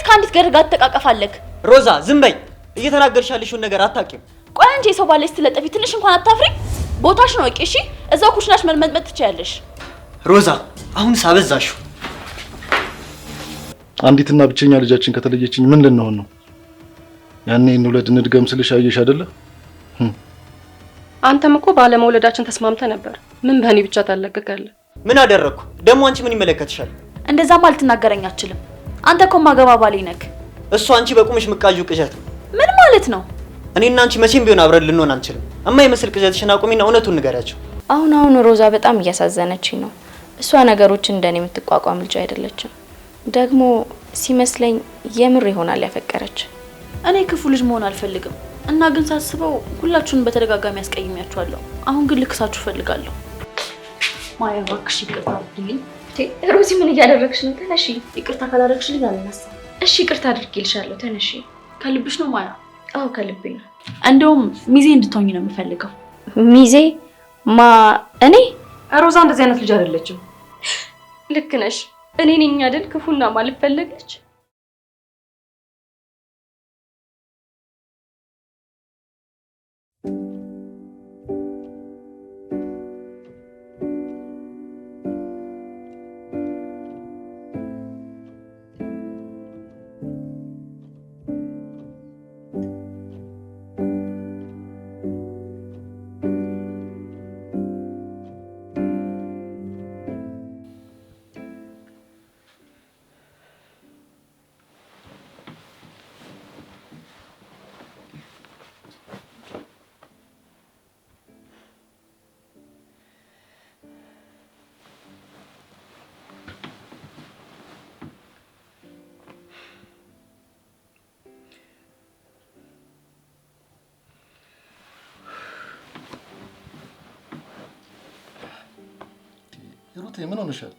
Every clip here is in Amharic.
ከአንዲት ገር ጋር ተቃቀፋለክ? ሮዛ ዝም በይ። እየተናገርሽ ያለሽውን ነገር አታውቂም። ቆይ አንቺ ሰው ባለሽ ስለጠፊ ትንሽ እንኳን አታፍሪ? ቦታሽ ነው እሺ? እዛው ኩሽናሽ መልመጥመጥ ትችያለሽ። ሮዛ አሁን ሳበዛሽው። አንዲትና ብቸኛ ልጃችን ከተለየችኝ ምን ልንሆን ነው? ያኔ እንውለድ እንድገም ስልሽ አየሽ አይደለ? አንተም እኮ ባለመውለዳችን ተስማምተ ነበር። ምን በእኔ ብቻ ታለቀቃለህ? ምን አደረኩ ደግሞ? አንቺ ምን ይመለከትሻል? እንደዛማ ልትናገረኝ አትችልም። አንተ እኮ ማገባ ባሌ ነክ። እሱ አንቺ በቁምሽ ምቃዡ ቅዠት ነው። ምን ማለት ነው? እኔና አንቺ መቼም ቢሆን አብረን ልንሆን አንችልም። እማይመስል ቅዠትሽን አቁሚና እውነቱን ንገሪያቸው። አሁን ሮዛ በጣም እያሳዘነችኝ ነው። እሷ ነገሮችን እንደኔ የምትቋቋም ልጅ አይደለችም። ደግሞ ሲመስለኝ የምር ይሆናል ያፈቀረች። እኔ ክፉ ልጅ መሆን አልፈልግም እና ግን ሳስበው ሁላችሁን በተደጋጋሚ ያስቀይሚያችኋለሁ። አሁን ግን ልክሳችሁ ፈልጋለሁ። ማያ እባክሽ ይቅርታ አድርጊልኝ። ሮዚ ምን እያደረግሽ ነው? ተነሺ። ይቅርታ ካላደረግሽልኝ አልነሳም። እሺ ይቅርታ አድርጌልሻለሁ። ተነሺ። ከልብሽ ነው ማያ? አዎ ከልቤ ነው። እንደውም ሚዜ እንድትሆኝ ነው የምፈልገው። ሚዜ? እኔ? ሮዛ እንደዚህ አይነት ልጅ አይደለችም። ልክ ነሽ። እኔ ነኝ አይደል ክፉና ማለት ፈለገች? ሩቴ ምን ሆነሻል?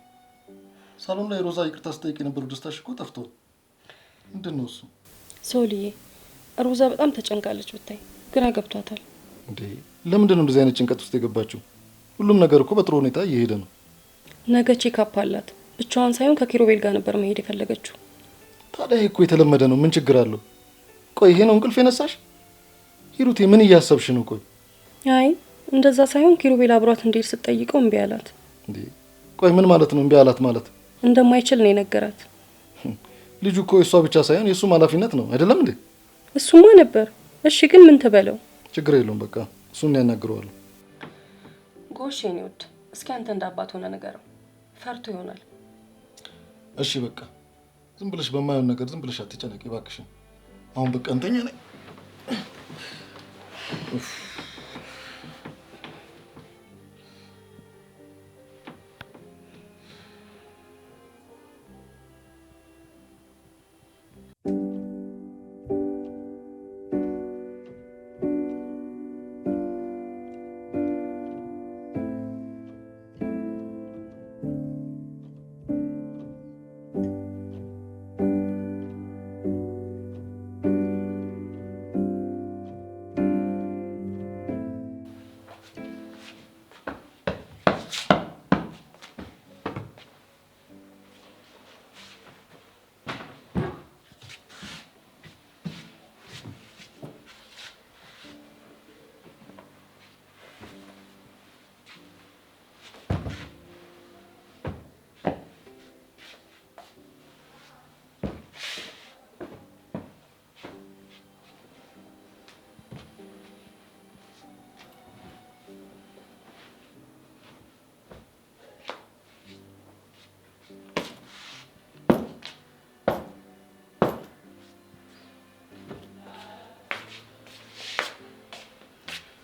ሳሎን ላይ ሮዛ ይቅርታ ስጠይቅ የነበረው ደስታሽ እኮ ጠፍቷል። ምንድን ነው እሱ? ሶልዬ ሮዛ በጣም ተጨንቃለች። ብታይ ግራ ገብቷታል። እንዴ ለምንድን ነው እንደዚህ አይነት ጭንቀት ውስጥ የገባችው? ሁሉም ነገር እኮ በጥሩ ሁኔታ እየሄደ ነው። ነገ ቼክአፕ አላት። ብቻዋን ሳይሆን ከኪሩቤል ጋር ነበር መሄድ የፈለገችው። ታዲያ እኮ የተለመደ ነው። ምን ችግር አለው? ቆይ ይሄ ነው እንቅልፍ የነሳሽ? ሂሩቴ ምን እያሰብሽ ነው? ቆይ አይ እንደዛ ሳይሆን ኪሩቤል አብሯት እንዴት ስትጠይቀው እምቢ አላት። እንዴ ቆይ ምን ማለት ነው? እምቢ አላት ማለት እንደማይችል ነው የነገራት። ልጁ እኮ የሷ ብቻ ሳይሆን የሱም ኃላፊነት ነው አይደለም እንዴ? እሱማ ነበር። እሺ ግን ምን ትበለው? ችግር የለውም በቃ እሱን ያናግረዋለሁ። ጎሽ የኔ ውድ፣ እስኪ አንተ እንዳባት ሆነ ነገረው። ፈርቶ ይሆናል። እሺ በቃ ዝም ብለሽ በማየው ነገር ዝም ብለሽ አትጨነቂ እባክሽን። አሁን በቃ እንተኛ ነኝ።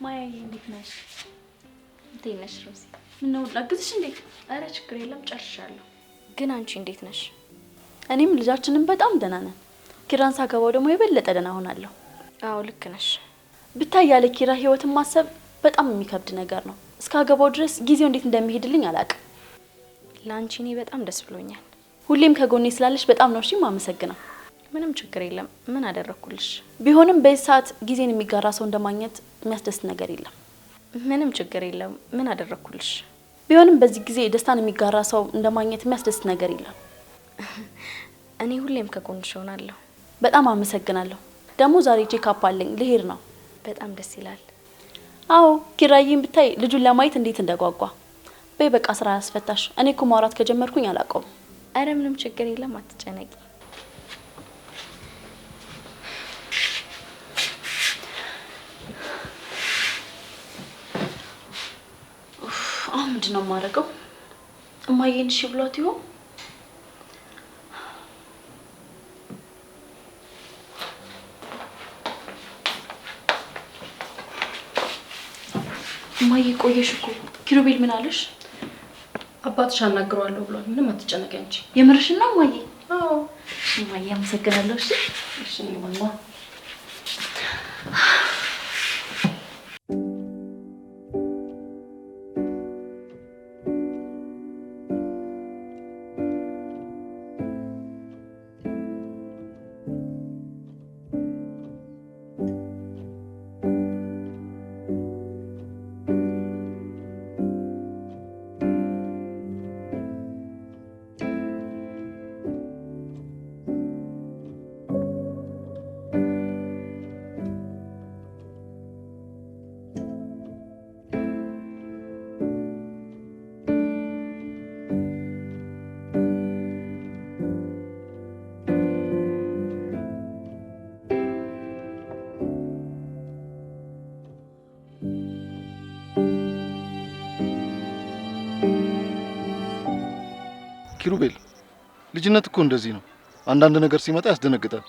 ማያዬ እንዴት ነሽ? እንዴት ነሽ ሮዚ? ምነው ላግዝሽ እንዴ? አረ ችግር የለም ጨርሻለሁ። ግን አንቺ እንዴት ነሽ? እኔም ልጃችንን በጣም ደህና ነን። ኪራን ሳገባው ደግሞ የበለጠ ደህና ሆናለሁ። አዎ ልክ ነሽ። ብታይ ያለ ኪራ ህይወትን ማሰብ በጣም የሚከብድ ነገር ነው። እስካገባው ድረስ ጊዜው እንዴት እንደሚሄድልኝ አላውቅም። ለአንቺ እኔ በጣም ደስ ብሎኛል። ሁሌም ከጎኔ ስላለሽ በጣም ነው እሺ የማመሰግነው። ምንም ችግር የለም። ምን አደረኩልሽ? ቢሆንም በዚህ ሰዓት ጊዜን የሚጋራ ሰው እንደማግኘት የሚያስደስት ነገር የለም። ምንም ችግር የለም። ምን አደረኩልሽ? ቢሆንም በዚህ ጊዜ ደስታን የሚጋራ ሰው እንደማግኘት የሚያስደስት ነገር የለም። እኔ ሁሌም ከጎንሽ ሆናለሁ። በጣም አመሰግናለሁ። ደግሞ ዛሬ ቼክአፕ አለኝ ልሄድ ነው። በጣም ደስ ይላል። አዎ ኪራዬን ብታይ ልጁን ለማየት እንዴት እንደጓጓ። በይ በቃ ስራ ያስፈታሽ። እኔ እኮ ማውራት ከጀመርኩኝ አላቆም። አረ ምንም ችግር የለም አትጨነቂ። አሁን ምንድን ነው የማደርገው? እማዬን እሺ ብሏት ይሆን? እማዬ ቆየሽ እኮ። ኪሩቤል ምን አለሽ? አባትሽ አናግረዋለሁ ብሏል። ምንም አትጨነቂ አንቺ። የምርሽን ነው እማዬ? አዎ እማዬ አመሰግናለሁ። እሺ እሺ ማማ ኪሩቤል ልጅነት እኮ እንደዚህ ነው። አንዳንድ ነገር ሲመጣ ያስደነግጣል።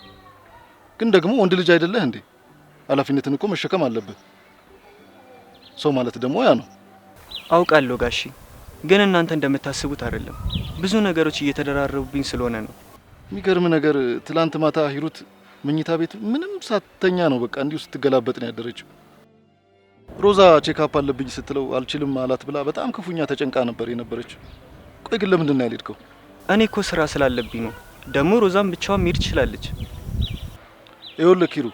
ግን ደግሞ ወንድ ልጅ አይደለህ እንዴ? ኃላፊነትን እኮ መሸከም አለብህ። ሰው ማለት ደግሞ ያ ነው። አውቃለሁ ጋሺ፣ ግን እናንተ እንደምታስቡት አይደለም። ብዙ ነገሮች እየተደራረቡብኝ ስለሆነ ነው። የሚገርም ነገር ትላንት ማታ ሂሩት መኝታ ቤት ምንም ሳትተኛ ነው በቃ እንዲሁ ስትገላበጥ ነው ያደረችው። ሮዛ ቼክአፕ አለብኝ ስትለው አልችልም አላት ብላ በጣም ክፉኛ ተጨንቃ ነበር የነበረችው። ቆይ ግን ለምንድን ነው ያልሄድከው? እኔ እኮ ስራ ስላለብኝ ነው። ደግሞ ሮዛም ብቻዋን መሄድ ትችላለች። ይኸውልህ ኪሩ፣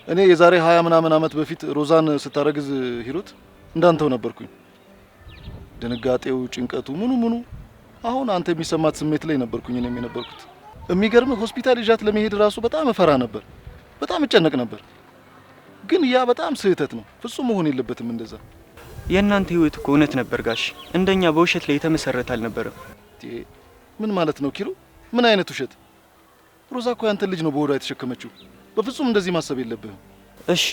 እኔ የዛሬ 20 ምናምን አመት በፊት ሮዛን ስታረግዝ ሂሩት እንዳንተው ነበርኩኝ። ድንጋጤው፣ ጭንቀቱ፣ ምኑ አሁን አንተ የሚሰማት ስሜት ላይ ነበርኩኝ እኔም የነበርኩት። የሚገርም ሆስፒታል ይዣት ለመሄድ ራሱ በጣም እፈራ ነበር፣ በጣም እጨነቅ ነበር። ግን ያ በጣም ስህተት ነው። ፍጹም መሆን የለበትም እንደዛ። የእናንተ ህይወት እኮ እውነት ነበር ጋሽ፣ እንደኛ በውሸት ላይ የተመሰረተ አልነበረም። ምን ማለት ነው ኪሩ? ምን አይነት ውሸት? ሮዛ እኮ ያንተ ልጅ ነው በሆዷ የተሸከመችው። በፍጹም እንደዚህ ማሰብ የለብህም። እሺ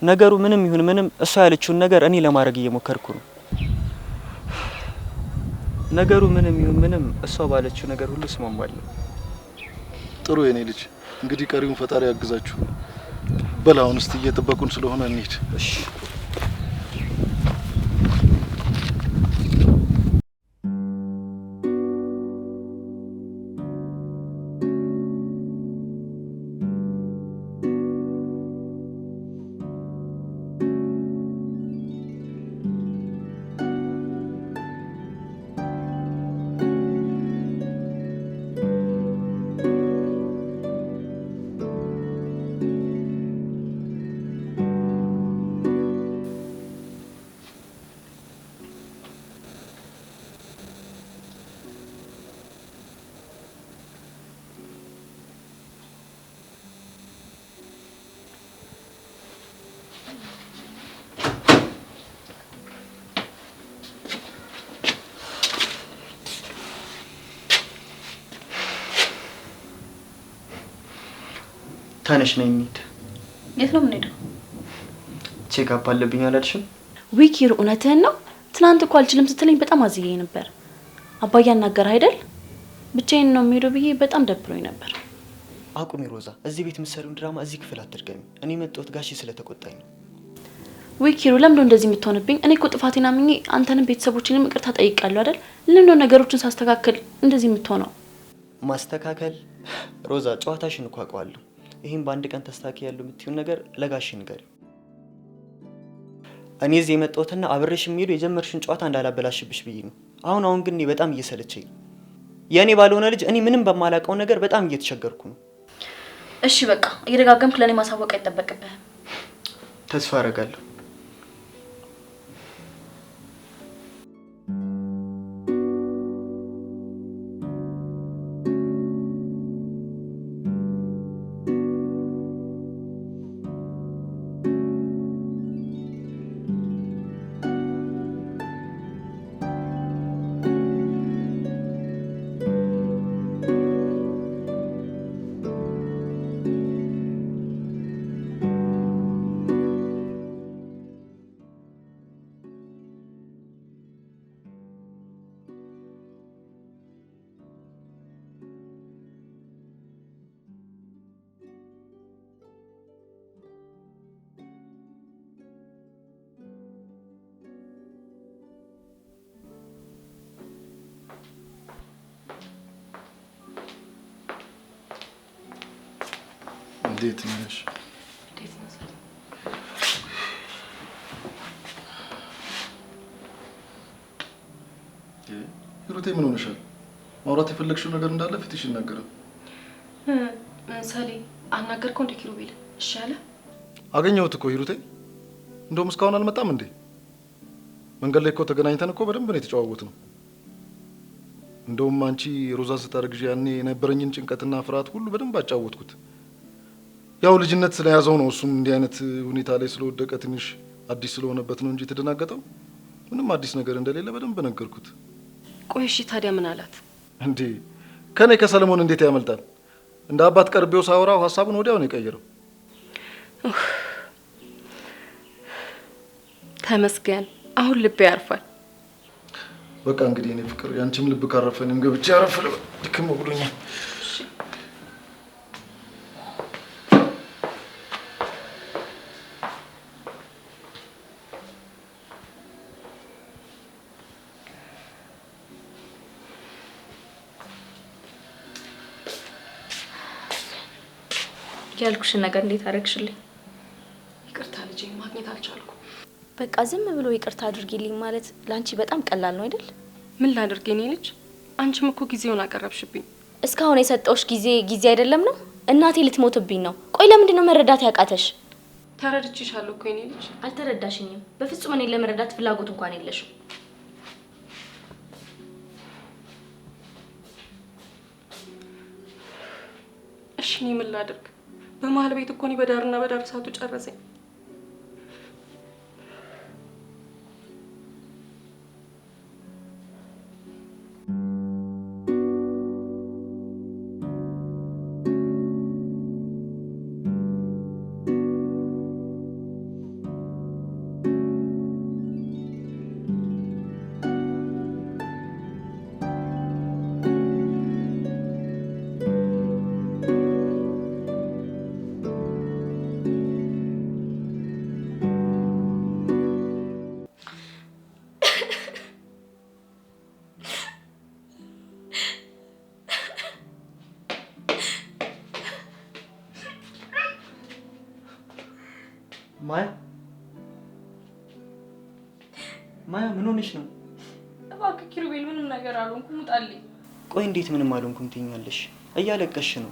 ነገሩ ምንም ይሁን ምንም እሷ ያለችውን ነገር እኔ ለማድረግ እየሞከርኩ ነው። ነገሩ ምንም ይሁን ምንም እሷ ባለችው ነገር ሁሉ እስማማለሁ። ጥሩ የኔ ልጅ፣ እንግዲህ ቀሪውን ፈጣሪ ያግዛችሁ። በላውን እስቲ እየጠበቁን ስለሆነ እንሂድ። እሺ ተነሽ ነኝ እንሂድ። የት ነው የምንሄደው? ቼክአፕ አለብኝ አላልሽም? ዊኪር እውነትህን ነው? ትናንት እኮ አልችልም ስትለኝ በጣም አዝዬ ነበር። አባዬ አናገር አይደል? ብቻዬን ነው የምሄደው ብዬ በጣም ደብሮኝ ነበር። አቁሚ ሮዛ፣ እዚህ ቤት የምትሰሪውን ድራማ እዚህ ክፍል አትድገሚ። እኔ መጣሁት ጋሼ ስለተቆጣኝ ነው። ዊኪሩ ለምንድነው እንደዚህ የምትሆንብኝ? እኔ እኮ ጥፋቴን አምኜ አንተንም ቤተሰቦችንም ይቅርታ ጠይቃለሁ አይደል? ለምንድነው ነገሮችን ሳስተካክል እንደዚህ የምትሆነው? ማስተካከል? ሮዛ ጨዋታሽን እኮ አውቀዋለሁ። ይሄን በአንድ ቀን ተስተካክያለሁ የምትይውን ነገር ለጋሼ ንገሪው። እኔ እዚህ የመጣሁትና አብሬሽ የሚሄዱ የጀመርሽን ጨዋታ እንዳላበላሽብሽ ብዬ ነው። አሁን ግን እኔ በጣም እየሰለቸኝ ነው። የእኔ ባልሆነ ልጅ እኔ ምንም በማላውቀው ነገር በጣም እየተቸገርኩ ነው። እሺ በቃ እየደጋገምክ ለእኔ ማሳወቅ አይጠበቅብህም። ተስፋ አደርጋለሁ። እንዴት ነሽ? ሂሩቴ ምን ሆነሻል? ማውራት የፈለግሽው ነገር እንዳለ ፊትሽ ይናገራል። ሳሊ አናገርከው እንደ ኪሩቤል? እሺ አለ? አገኘሁት እኮ ሂሩቴ። እንደውም እስካሁን አልመጣም እንዴ? መንገድ ላይ እኮ ተገናኝተን እኮ በደንብ ነው የተጨዋወትነው። እንደውም አንቺ ሮዛን ስታረግዢ ያኔ የነበረኝን ጭንቀትና ፍርሃት ሁሉ በደንብ አጫወትኩት። ያው ልጅነት ስለያዘው ነው እሱም እንዲህ አይነት ሁኔታ ላይ ስለወደቀ ትንሽ አዲስ ስለሆነበት ነው እንጂ የተደናገጠው ምንም አዲስ ነገር እንደሌለ በደንብ ነገርኩት። ቆይ እሺ ታዲያ ምን አላት እንዴ? ከኔ ከሰለሞን እንዴት ያመልጣል? እንደ አባት ቀርቤው ሳወራው ሀሳቡን ወዲያው ነው የቀየረው። ተመስገን፣ አሁን ልቤ ያርፋል። በቃ እንግዲህ እኔ ፍቅር ያንቺም ልብ ካረፈ እኔም ገብቼ አረፍ ልበል። ድክም ብሎኛል። ያልኩሽን ነገር እንዴት አደረግሽልኝ? ይቅርታ ልጄ፣ ማግኘት አልቻልኩም። በቃ ዝም ብሎ ይቅርታ አድርጊልኝ ማለት ላንቺ በጣም ቀላል ነው አይደል? ምን ላድርግ የኔ ልጅ? አንቺም እኮ ጊዜውን አቀረብሽብኝ። እስካሁን የሰጠውሽ ጊዜ አይደለም ነው? እናቴ ልትሞትብኝ ነው። ቆይ ለምንድን ነው መረዳት ያቃተሽ? ተረድቼሻለሁ እኮ የኔ ልጅ። አልተረዳሽኝም። በፍጹም እኔን ለመረዳት ፍላጎት እንኳን የለሽም። እሺ እኔ ምን ላድርግ? በመሀል ቤት እኮ እኔ በዳርና በዳር እሳቱ ጨረሰኝ። ማያ ምን ሆነሽ ነው? እባክህ ኪሩቤል፣ ምንም ነገር አልሆንኩም፣ ውጣልኝ። ቆይ እንዴት ምንም አልሆንኩም ትይኛለሽ? እያለቀሽ ነው።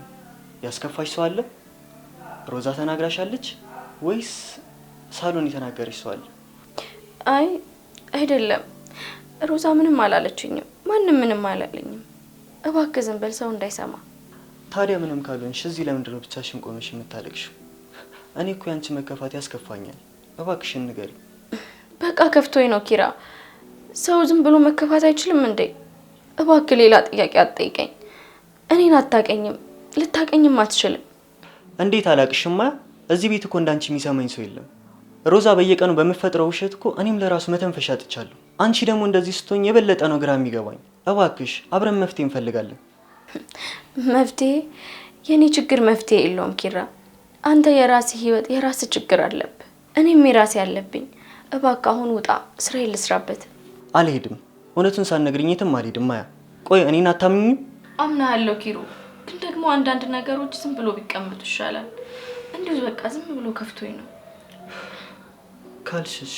ያስከፋሽ ሰው አለ? ሮዛ ተናግራሻለች ወይስ ሳሎን የተናገረሽ ሰው አለ? አይ አይደለም፣ ሮዛ ምንም አላለችኝም። ማንም ምንም አላለኝም። እባክህ ዝም በል፣ ሰው እንዳይሰማ። ታዲያ ምንም ካልሆንሽ እዚህ ለምንድን ነው ብቻሽን ቆመሽ የምታለቅሽው? እኔ እኮ ያንቺ መከፋት ያስከፋኛል። እባክሽን ንገሪኝ። በቃ ከፍቶኝ ነው ኪራ። ሰው ዝም ብሎ መከፋት አይችልም እንዴ? እባክህ ሌላ ጥያቄ አትጠይቀኝ። እኔን አታቀኝም፣ ልታቀኝም አትችልም። እንዴት አላቅሽማ? እዚህ ቤት እኮ እንዳንቺ የሚሰማኝ ሰው የለም። ሮዛ በየቀኑ በምፈጥረው ውሸት እኮ እኔም ለራሱ መተንፈሻ አጥቻለሁ። አንቺ ደግሞ እንደዚህ ስትሆኝ የበለጠ ነው ግራ የሚገባኝ። እባክሽ አብረን መፍትሄ እንፈልጋለን። መፍትሄ? የኔ ችግር መፍትሄ የለውም ኪራ። አንተ የራስህ ህይወት፣ የራስህ ችግር አለብህ። እኔም የራሴ አለብኝ። እባክህ አሁን ውጣ፣ ስራዬን ልስራበት። አልሄድም። እውነቱን ሳትነግሪኝ የትም አልሄድም። ማያ ቆይ እኔን አታምኚኝም? አምናለሁ ኪሩ፣ ግን ደግሞ አንዳንድ ነገሮች ዝም ብሎ ቢቀመጡ ይሻላል። እንዲሁ በቃ ዝም ብሎ ከፍቶኝ ነው ካልሽሽ።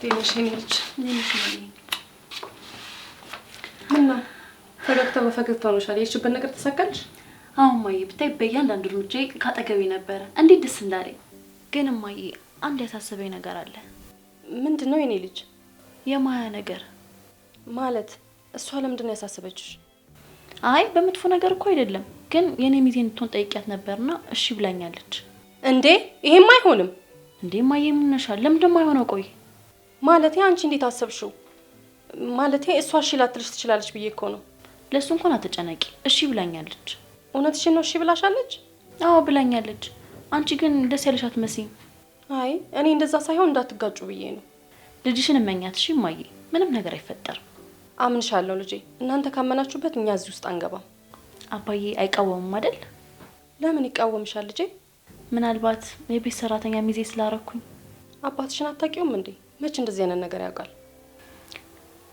ቴንሽንልች ምና ፈገግታ በፈገግታ ሆነሻል። የሄድሽበት ነገር ተሳካልሽ? አሁን ማዬ ብታይ በእያንዳንዱ እርምጃ ካጠገቤ ነበረ። እንዴት ደስ እንዳለኝ። ግን ማዬ አንድ ያሳሰበኝ ነገር አለ። ምንድነው የኔ ልጅ? የማያ ነገር ማለት እሷ ለምንድን ነው ያሳሰበችሽ? አይ በመጥፎ ነገር እኮ አይደለም፣ ግን የኔ ሚዜ እንድትሆን ጠይቂያት ነበርና እሺ ብላኛለች። እንዴ ይሄም አይሆንም እንዴ ማየ ምንነሻል? ለምንድን አይሆነው? ቆይ ማለቴ አንቺ እንዴት አሰብሽው? ማለቴ እሷ እሺ ላትልሽ ትችላለች ብዬ እኮ ነው። ለሱ እንኳን አትጨነቂ፣ እሺ ብላኛለች። እውነትሽን ነው? እሺ ብላሻለች? አዎ ብላኛለች። አንቺ ግን ደስ ያለሽ አትመስይም። አይ እኔ እንደዛ ሳይሆን እንዳትጋጩ ብዬ ነው። ልጅሽን እመኛት እሺ ማየ፣ ምንም ነገር አይፈጠርም። አምንሻለሁ ልጄ። እናንተ ካመናችሁበት እኛ እዚህ ውስጥ አንገባም። አባዬ አይቃወምም አይደል? ለምን ይቃወምሻል ልጄ? ምናልባት የቤት ሰራተኛ ሚዜ ስላረኩኝ። አባትሽን አታውቂውም እንዴ? መች እንደዚህ አይነት ነገር ያውቃል?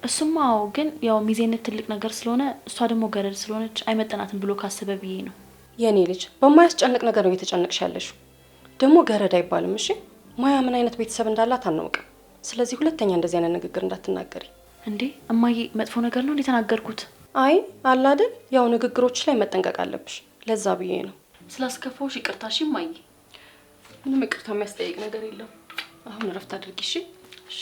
እሱማ አዎ፣ ግን ያው ሚዜነት ትልቅ ነገር ስለሆነ እሷ ደግሞ ገረድ ስለሆነች አይመጠናትም ብሎ ካሰበ ብዬ ነው። የኔ ልጅ በማያስጨንቅ ነገር ነው እየተጨነቅሽ ያለሽው። ደግሞ ገረድ አይባልም እሺ። ማያ ምን አይነት ቤተሰብ እንዳላት አናውቅም። ስለዚህ ሁለተኛ እንደዚህ አይነት ንግግር እንዳትናገሪ። እንዴ እማዬ መጥፎ ነገር ነው የተናገርኩት? አይ አለ አይደል፣ ያው ንግግሮች ላይ መጠንቀቅ አለብሽ። ለዛ ብዬ ነው። ስላስከፋውሽ ይቅርታ እሺ እማዬ። ምንም ይቅርታ የሚያስጠይቅ ነገር የለም። አሁን እረፍት አድርጊ እሺ። እሺ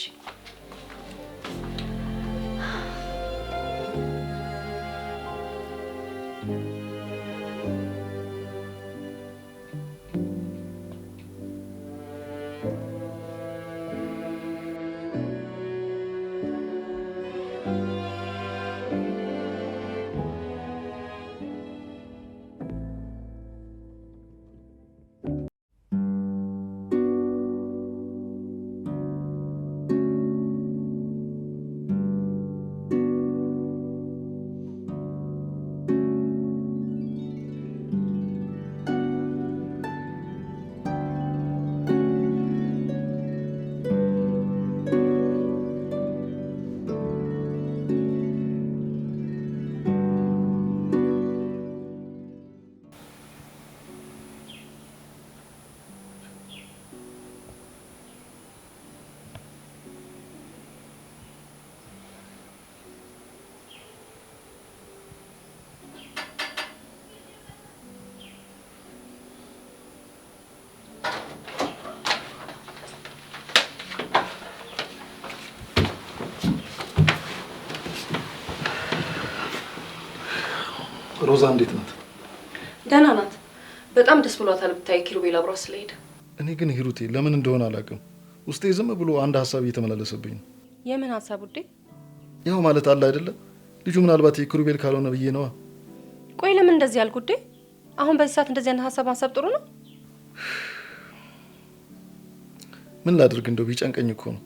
ሮዛ እንዴት ናት? ደህና ናት። በጣም ደስ ብሏታል ብታይ ኪሩቤል አብሯ ስለሄደ። እኔ ግን ሂሩቴ ለምን እንደሆነ አላውቅም፣ ውስጤ ዝም ብሎ አንድ ሀሳብ እየተመላለሰብኝ ነው። የምን ሀሳብ ውዴ? ያው ማለት አለ አይደለ ልጁ ምናልባት የኪሩቤል ካልሆነ ብዬ ነዋ። ቆይ ለምን እንደዚህ ያልኩ ውዴ? አሁን በዚህ ሰዓት እንደዚህ አይነት ሀሳብ ማሰብ ጥሩ ነው? ምን ላድርግ እንደው ቢጨንቀኝ እኮ ነው።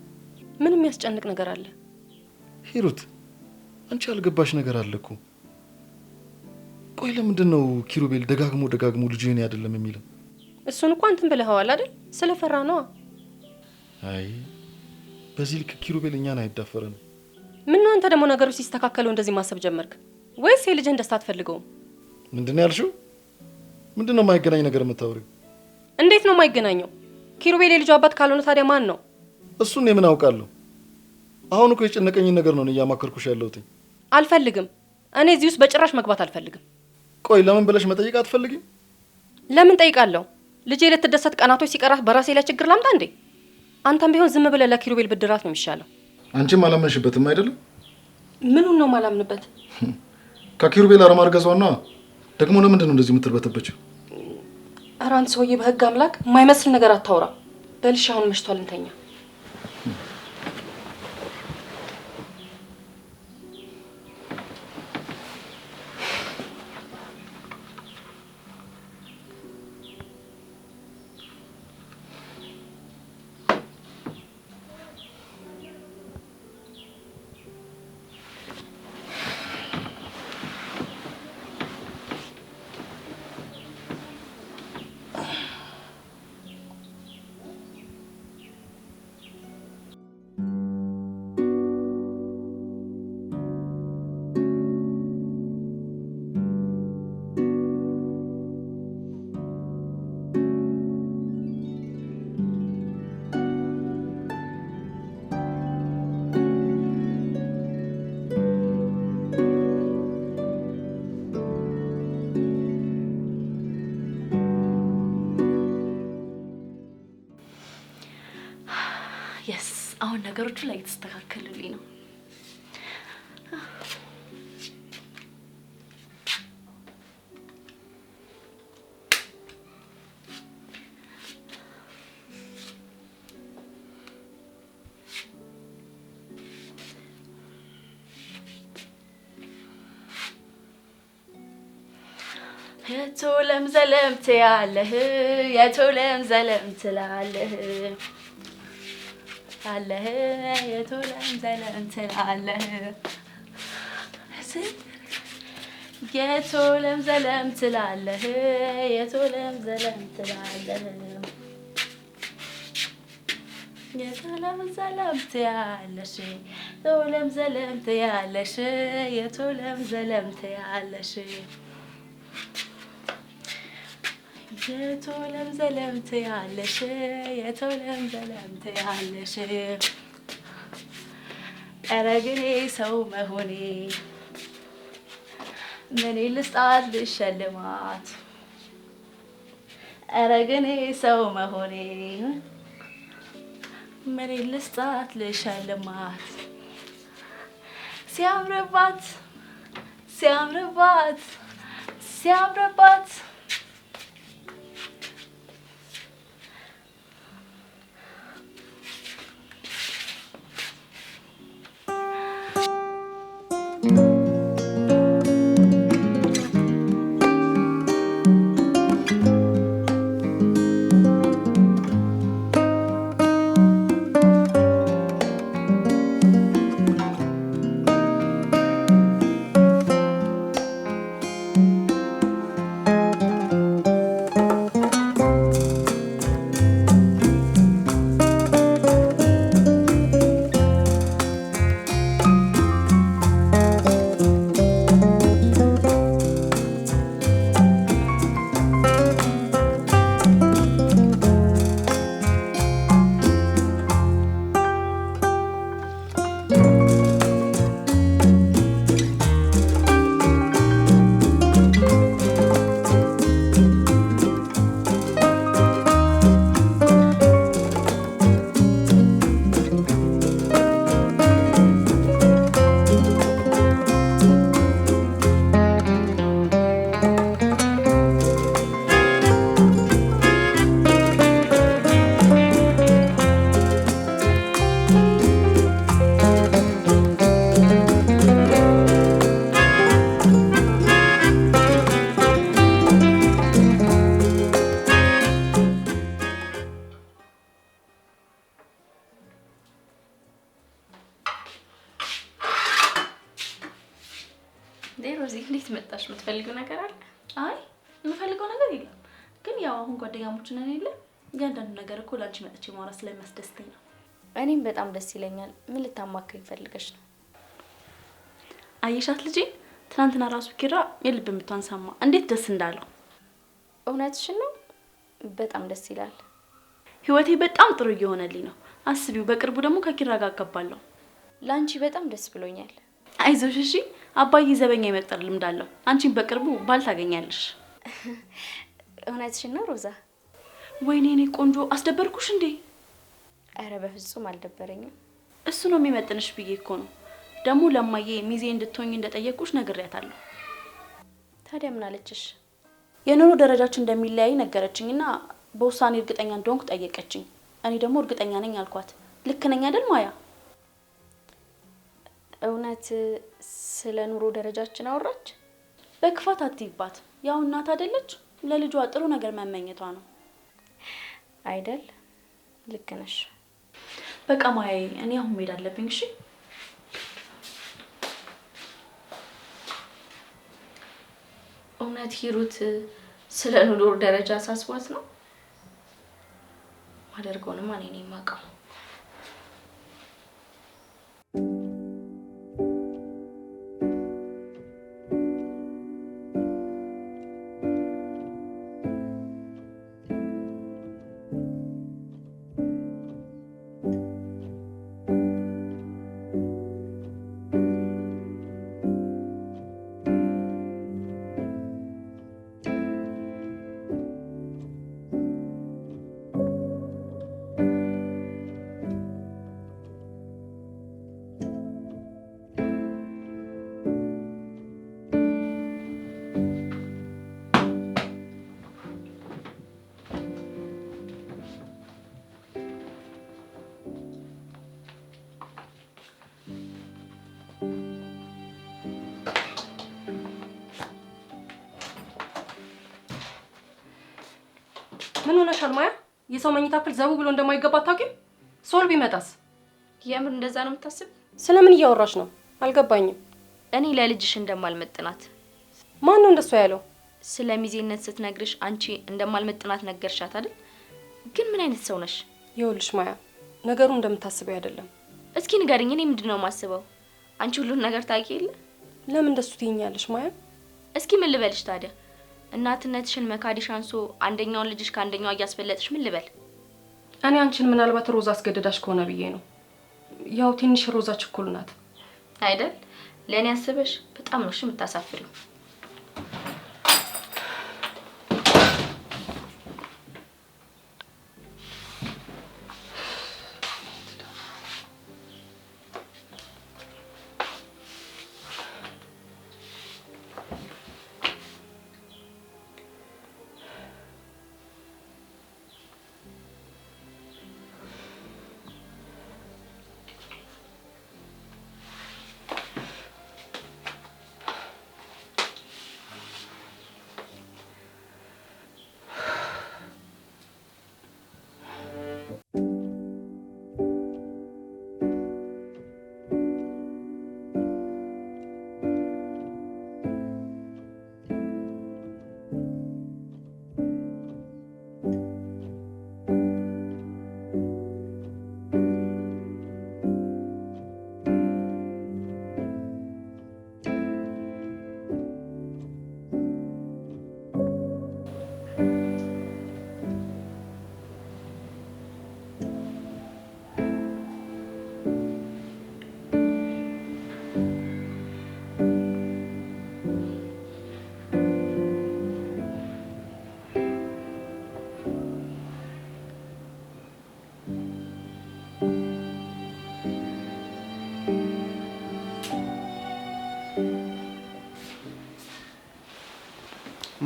ምን የሚያስጨንቅ ነገር አለ? ሂሩት አንቺ ያልገባሽ ነገር አለ እኮ። ቆይ ለምንድን ነው ኪሩቤል ደጋግሞ ልጅ የኔ አይደለም የሚለው? እሱን እኮ አንተም ብለኸዋል አይደል? ስለፈራ ነዋ። አይ በዚህ ልክ ኪሩቤል እኛን አይዳፈረንም። ምን ነው አንተ ደግሞ ነገሮች ሲስተካከሉ እንደዚህ ማሰብ ጀመርክ ወይስ የልጅህን ደስታ አትፈልገውም? ምንድን ነው ያልሽው? ምንድን ነው የማይገናኝ ነገር የምታወሪው? እንዴት ነው የማይገናኘው? ኪሩቤል የልጁ አባት ካልሆነ ታዲያ ማን ነው? እሱን የምን አውቃለሁ? አሁን እኮ የጨነቀኝን ነገር ነው እያማከርኩሽ ያለሁት። አልፈልግም። እኔ እዚህ ውስጥ በጭራሽ መግባት አልፈልግም። ቆይ ለምን ብለሽ መጠየቅ አትፈልጊም? ለምን ጠይቃለሁ? ልጄ ልትደሰት ቀናቶች ሲቀራት በራሴ ላይ ችግር ላምጣ እንዴ? አንተም ቢሆን ዝም ብለህ ለኪሩቤል ብድራት ነው የሚሻለው። አንቺም አላመንሽበትም አይደለም? ምኑን ነው ማላምንበት? ከኪሩቤል አለማርገዟና ደግሞ ለምንድን ነው እንደዚህ የምትርበተበችው? ኧረ አንተ ሰውዬ በህግ አምላክ የማይመስል ነገር አታውራ። በልሽ አሁን መሽቷል እንተኛ። አሁን ነገሮቹ ላይ ተስተካከሉልኝ ነው። የቶለም ዘለም ትያለህ የቶለም ዘለም ትላለህ አለህ የቶለም ዘለም ትላለህ የቶለም ዘለም ትላለህ የቶለም ዘለም ትላለህ የቶለም ዘለም ትያለሽ የቶለም ዘለም ትያለሽ የቶለም ዘለም ትያለሽ የቶለም ዘለም ትያለሽ የቶለም ዘለም ትያለሽ ኧረ ግን ሰው መሆኔ ምን ልስጣት ልሸልማት ኧረ ግን ሰው መሆኔ ምን ልስጣት ልሸልማት ሲያምርባት ሲያምርባት ሲያምርባት ሮዚ እንዴት መጣሽ? የምትፈልጊው ነገር አለ? አይ የምፈልገው ነገር የለም፣ ግን ያው አሁን ጓደኛሞች ነን የለ እያንዳንዱ ነገር እኮ ላንቺ መጥቼ ማውራት ስለሚያስደስተኝ ነው። እኔም በጣም ደስ ይለኛል። ምን ልታማክሪኝ ፈልገሽ ነው? አየሻት ልጄ፣ ትናንትና ራሱ ኪራ የልብ ምቷን ሰማ፣ እንዴት ደስ እንዳለው። እውነትሽን ነው? በጣም ደስ ይላል። ህይወቴ በጣም ጥሩ እየሆነልኝ ነው። አስቢው፣ በቅርቡ ደግሞ ከኪራ ጋር አጋባለሁ። ላንቺ በጣም ደስ ብሎኛል። አይዞሽ እሺ። አባዬ ዘበኛ የመቅጠር ልምድ አለው። አንቺን በቅርቡ ባል ታገኛለሽ። እውነትሽን ነው ሮዛ? ወይኔ እኔ ቆንጆ አስደበርኩሽ እንዴ? አረ በፍጹም አልደበረኝም። እሱ ነው የሚመጥንሽ ብዬ እኮ ነው። ደግሞ ለማዬ ሚዜ እንድትሆኝ እንደጠየቅኩሽ ነግሬያታለሁ። ታዲያ ምን አለችሽ? የኑሮ ደረጃችን እንደሚለያይ ነገረችኝና በውሳኔ እርግጠኛ እንደሆንኩ ጠየቀችኝ። እኔ ደግሞ እርግጠኛ ነኝ አልኳት። ልክ ነኝ አይደል ማያ? እውነት ስለ ኑሮ ደረጃችን አወራች? በክፋት አትይባት። ያው እናት አይደለች፣ ለልጇ ጥሩ ነገር መመኘቷ ነው አይደል? ልክ ነሽ። በቃ ማያዬ፣ እኔ አሁን መሄድ አለብኝ። እሺ እውነት ሂሩት ስለ ኑሮ ደረጃ ሳስቧት ነው? ማደርገውንም እኔ ነኝ የማውቀው። ምን ሆነሻል ማያ? የሰው መኝታ ክፍል ዘቡ ብሎ እንደማይገባ አታውቂም? ሶል ቢመጣስ? የምር እንደዛ ነው የምታስብ? ስለምን እያወራሽ ነው? አልገባኝም። እኔ ለልጅሽ እንደማልመጥናት። ማን ነው እንደሱ ያለው? ስለ ሚዜነት ስትነግርሽ አንቺ እንደማልመጥናት ነገርሻት አይደል? ግን ምን አይነት ሰው ነሽ? ይኸውልሽ ማያ፣ ነገሩ እንደምታስበው አይደለም። እስኪ ንገሪኝ፣ እኔ ምንድነው የማስበው? አንቺ ሁሉን ነገር ታውቂ የለ? ለምን እንደሱ ትይኛለሽ ማያ? እስኪ ምን ልበልሽ ታዲያ? እናትነትሽን መካዲሽ አንሶ አንደኛውን ልጅሽ ከአንደኛዋ እያስፈለጥሽ ምን ልበል? እኔ አንቺን ምናልባት ሮዛ አስገድዳሽ ከሆነ ብዬ ነው። ያው ትንሽ ሮዛ ችኩል ናት አይደል? ለእኔ አስበሽ በጣም ነው እሺ የምታሳፍሪው።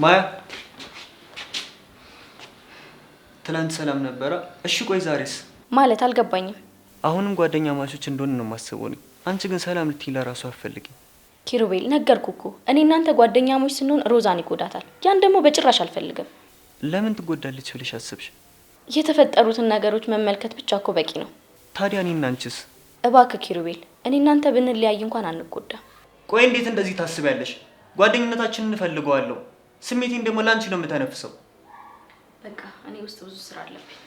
ማያ ትናንት ሰላም ነበረ። እሺ ቆይ ዛሬስ? ማለት አልገባኝም። አሁንም ጓደኛ ማቾች እንደሆነ ነው የማስበው ነኝ። አንቺ ግን ሰላም ልትይ ለራሱ አትፈልጊም። ኪሩቤል ነገርኩ እኮ እኔ እናንተ ጓደኛሞች ስንሆን ሮዛን ይጎዳታል። ያን ደግሞ በጭራሽ አልፈልግም። ለምን ትጎዳለች ብለሽ አስብሽ? የተፈጠሩትን ነገሮች መመልከት ብቻ እኮ በቂ ነው። ታዲያ እኔና አንቺስ? እባክህ ኪሩቤል፣ እኔ እናንተ ብንለያይ እንኳን አንጎዳም። ቆይ እንዴት እንደዚህ ታስቢያለሽ? ጓደኝነታችንን እንፈልገዋለሁ። ስሜቴን ደግሞ ላንቺ ነው የምተነፍሰው። በቃ እኔ ውስጥ ብዙ ስራ አለብኝ።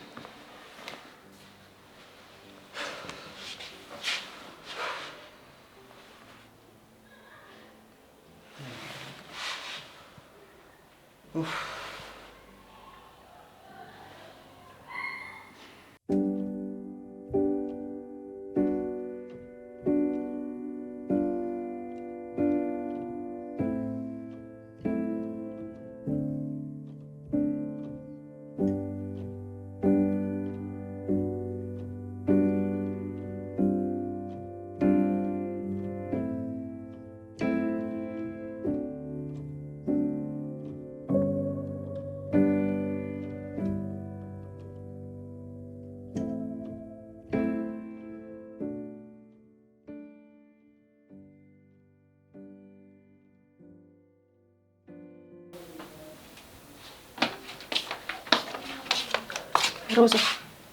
ሮዛ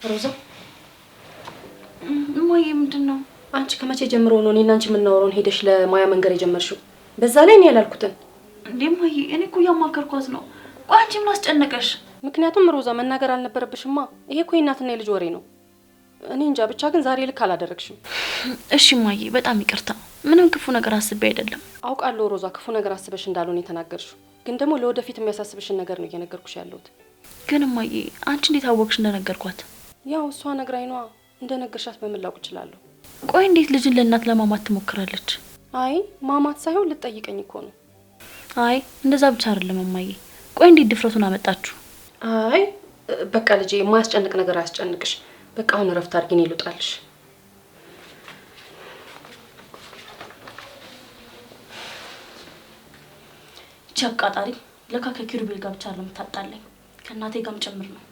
ሮዛ፣ እማዬ ምንድን ነው? አንቺ ከመቼ ጀምሮ ነው እኔና አንቺ የምናወራውን ሄደሽ ለማያ መንገር የጀመርሽው? በዛ ላይ እኔ ያላልኩትን እንዴ እማዬ፣ እኔ እኮ እያማከርኳት ነው። ቆይ አንቺ ምን አስጨነቀሽ? ምክንያቱም ሮዛ መናገር አልነበረብሽማ። ይሄ እኮ የእናትና የልጅ ወሬ ነው። እኔ እንጃ ብቻ ግን ዛሬ ልክ አላደረግሽም። እሺ እማዬ፣ በጣም ይቅርታ። ምንም ክፉ ነገር አስቤ አይደለም። አውቃለሁ ሮዛ፣ ክፉ ነገር አስበሽ እንዳልሆነ የተናገርሽው፣ ግን ደግሞ ለወደፊት የሚያሳስብሽን ነገር ነው እየነገርኩሽ ያለሁት። ግን እማዬ፣ አንቺ እንዴት አወቅሽ እንደነገርኳት? ያው እሷ ነግራኝ ነዋ። እንደነገርሻት በምን ላውቅ እችላለሁ? ቆይ እንዴት ልጅን ለእናት ለማማት ትሞክራለች? አይ ማማት ሳይሆን ልትጠይቀኝ እኮ ነው። አይ እንደዛ ብቻ አይደለም እማዬ። ቆይ እንዴት ድፍረቱን አመጣችሁ? አይ በቃ ልጄ፣ የማያስጨንቅ ነገር አያስጨንቅሽ። በቃ አሁን እረፍት አድርጊ፣ እኔ ልውጣልሽ። ይቺ አቃጣሪ ለካ ከኪሩቤል ጋር ብቻ ነው የምታጣለኝ፣ ከእናቴ ጋርም ጭምር ነው።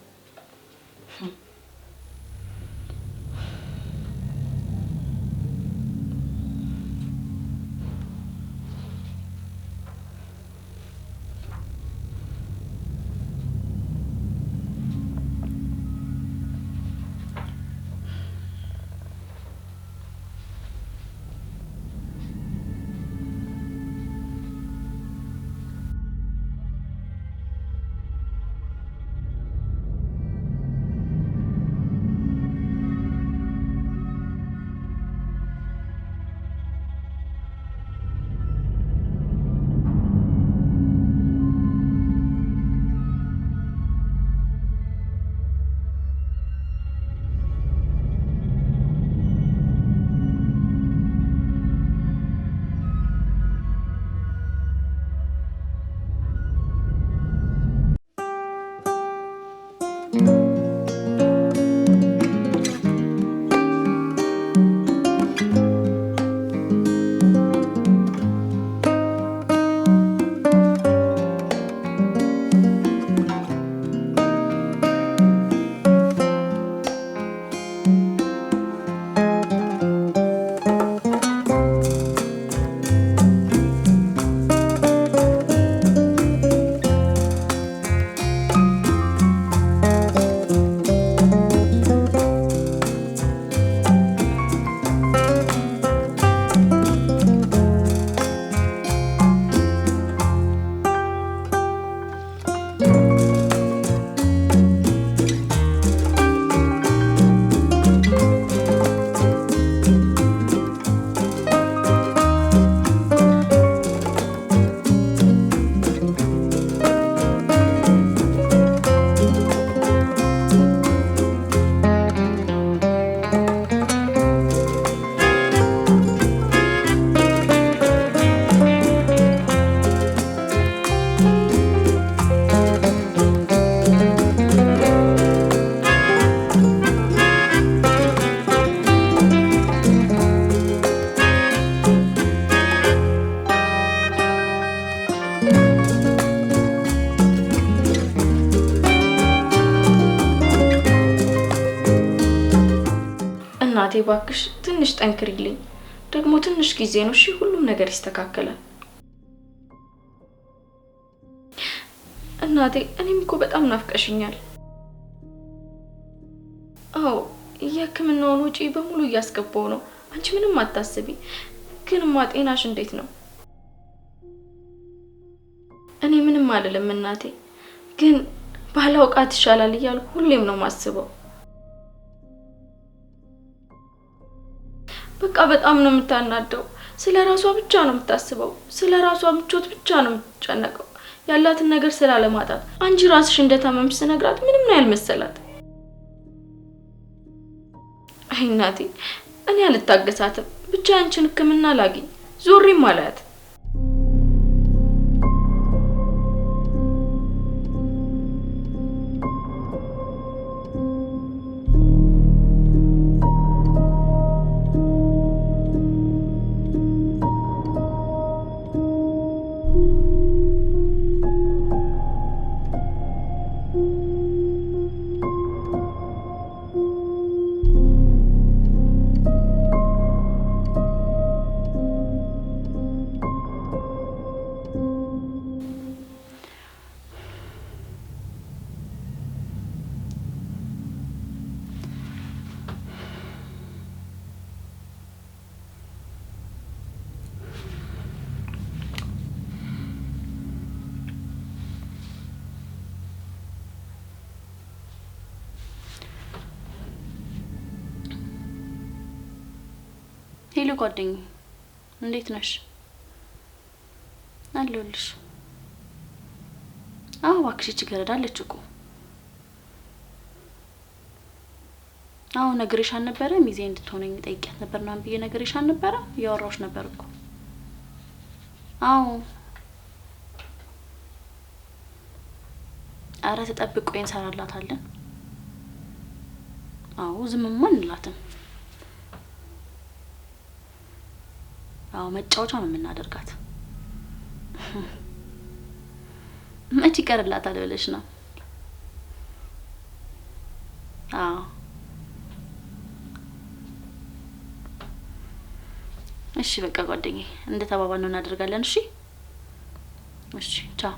ባክሽ ትንሽ ጠንክሪልኝ። ደግሞ ትንሽ ጊዜ ነው እሺ፣ ሁሉም ነገር ይስተካከላል። እናቴ እኔም እኮ በጣም ናፍቀሽኛል። አዎ የሕክምናውን ወጪ በሙሉ እያስገባው ነው። አንቺ ምንም አታስቢ። ግንማ ጤናሽ እንዴት ነው? እኔ ምንም አይደለም እናቴ፣ ግን ባላውቃት ይሻላል እያልኩ ሁሌም ነው ማስበው። በቃ በጣም ነው የምታናደው። ስለ ራሷ ብቻ ነው የምታስበው። ስለ ራሷ ምቾት ብቻ ነው የምትጨነቀው። ያላትን ነገር ስላለማጣት። አንቺ ራስሽ እንደታመምሽ ስነግራት ምንም ነው ያልመሰላት። አይ እናቴ እኔ አልታገሳትም። ብቻ አንቺን ሕክምና ላግኝ ዞሬም አላት። ሄሎ ጓደኛዬ፣ እንዴት ነሽ? አለሁልሽ። አዎ እባክሽ እቺ ገረዳ አለች እኮ። አዎ ነግሬሽ አልነበረ? ሚዜ እንድትሆነኝ ጠይቂያት ነበር ምናምን ብዬ ነግሬሽ አልነበረ? እያወራሁሽ ነበር እኮ። አዎ አረ ተጠብቆ እንሰራላታለን። አዎ ዝምማ እንላትም። አዎ መጫወቻ ነው የምናደርጋት። መች ይቀርላታል ብለሽ ነው? አዎ እሺ በቃ ጓደኛዬ እንደተባባልነው እናደርጋለን። እሺ እሺ ቻው።